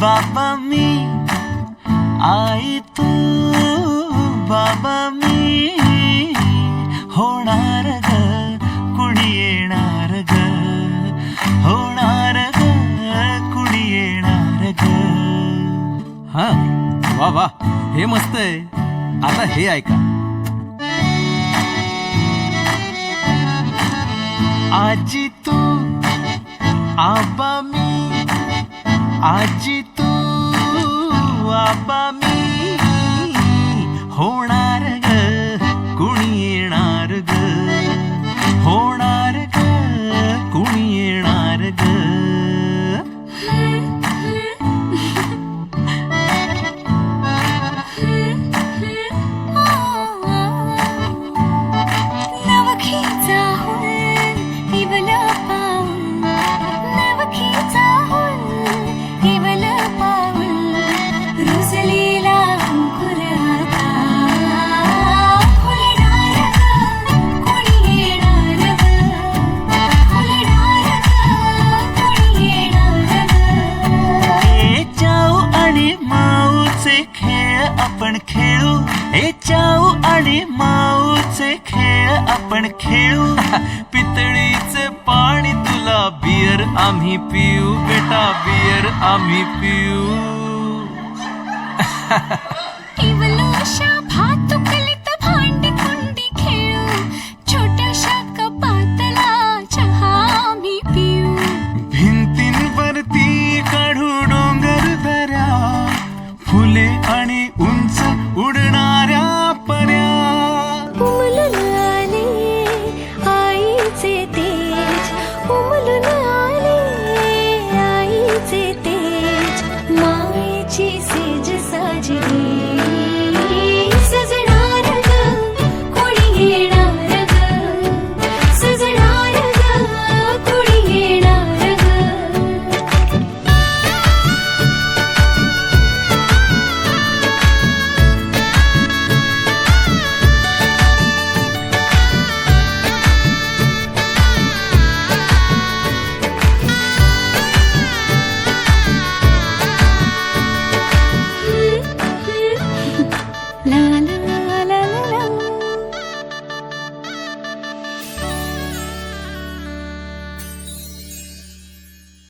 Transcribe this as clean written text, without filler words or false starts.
बाबा मी आई तू बाबा मी होणार ग कुणी येणार ग होणार ग कुणी येणार ग. हा वा वा हे मस्त आहे. आता हे ऐका. आजी तू आबा मी आजी तू आबा मी होणार ग कुणी येणार ग होणार ग कुणी येणार ग. आपण खेळू हे चाऊ आणि माऊचे खेळ आपण खेळू. पितळीचे पाणी तुला बियर आम्ही पिऊ बेटा बियर आम्ही पिऊ. भातुकलीत भांडी कुंडी खेळू छोट्याशा कपातला चहा आम्ही पिऊ. भिंतींवरती काढू डोंगर दऱ्या फुले आणि उंच